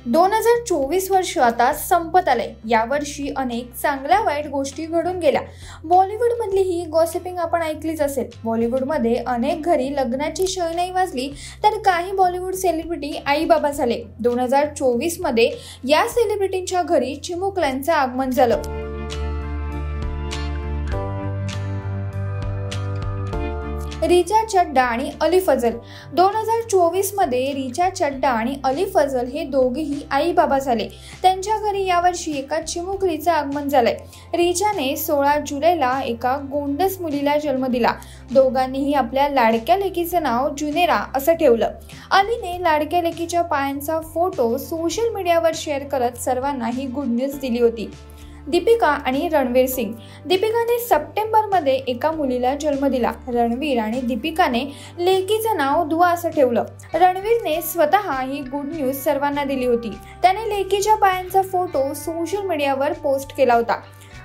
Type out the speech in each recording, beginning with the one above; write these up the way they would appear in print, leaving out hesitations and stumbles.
2024 वर्ष आता संपत आले। यावर्षी अनेक चांगल्या वाईट गोष्टी घडून गेल्या। बॉलिवूड मधली ही गॉसिपिंग आपण ऐकलीच असेल। बॉलिवूडमध्ये अनेक घरी लग्नाची शहनाई वाजली तर काही बॉलिवूड सेलिब्रिटी आई बाबा झाले। 2024 मध्ये या सेलिब्रिटींच्या घरी चिमुकल्यांचं आगमन झालं। रिचा चड्ढा आणि अली फजल। 2024 मध्ये रिचा चड्ढा आणि अली फजल हे दोघेही आई बाबा झाले। त्यांच्या घरी यावर्षी एका चिमुकलीचं आगमन झालंय। रिचाने 16 जुलैला एका गोंडस मुलीला जन्म दिला। दोघांनीही आपल्या लाडक्या लेकीचं नाव जुनेरा असं ठेवलं। अलीने लाडक्या लेकीच्या पायांचा फोटो सोशल मीडियावर शेअर करत सर्वांना ही गुड न्यूज दिली होती। दीपिका आणि रणवीर सिंग। दीपिकाने सप्टेंबरमध्ये एका मुलीला जन्म दिला। रणवीर आणि दीपिकाने लेकीचं नाव दुआ असं ठेवलं। रणवीरने स्वतः ही गुड न्यूज सर्वांना दिली होती। त्याने लेकीच्या पायांचा फोटो सोशल मीडियावर पोस्ट केला होता।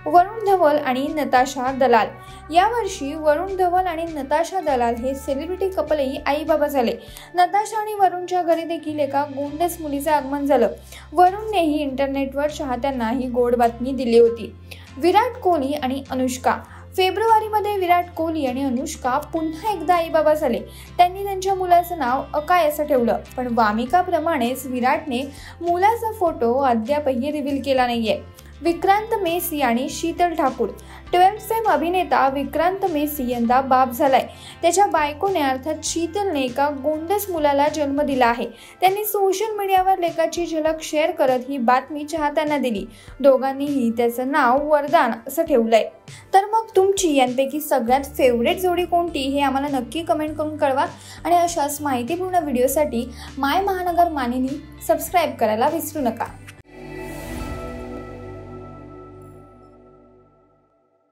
वरुण धवन आणि नताशा दलाल। यावर्षी वरुण धवन आणि नताशा दलाल हे सेलिब्रिटी कपलही आई बाबा झाले। नताशा आणि वरुणच्या घरी देखील एका गोंडस मुलीचं आगमन झालं। वरुणनेही इंटरनेटवर चाहत्यांना ही गोड बातमी दिली होती। विराट कोहली आणि अनुष्का। फेब्रुवारीमध्ये विराट कोहली आणि अनुष्का पुन्हा एकदा आई बाबा झाले। त्यांनी त्यांच्या मुलाचं नाव अकाय असं ठेवलं। पण वामिकाप्रमाणेच विराटने मुलाचा फोटो अद्यापही रिव्हील केला नाहीये। विक्रांत मेसी आणि शीतल ठाकूर। 12th फेम अभिनेता विक्रांत मेसी यंदा बाप झालाय। त्याच्या बायकोने अर्थात शीतलने एका गोंडस मुलाला जन्म दिला आहे। त्यांनी सोशल मीडियावर लेकाची झलक शेअर करत ही बातमी चाहत्यांना दिली। दोघांनीही त्याचं नाव वरदान असं ठेवलंय। तर मग तुमची यांपैकी सगळ्यात फेवरेट जोडी कोणती हे आम्हाला नक्की कमेंट करून कळवा। आणि अशाच माहितीपूर्ण व्हिडिओसाठी माय महानगर मानिनी सबस्क्राईब करायला विसरू नका।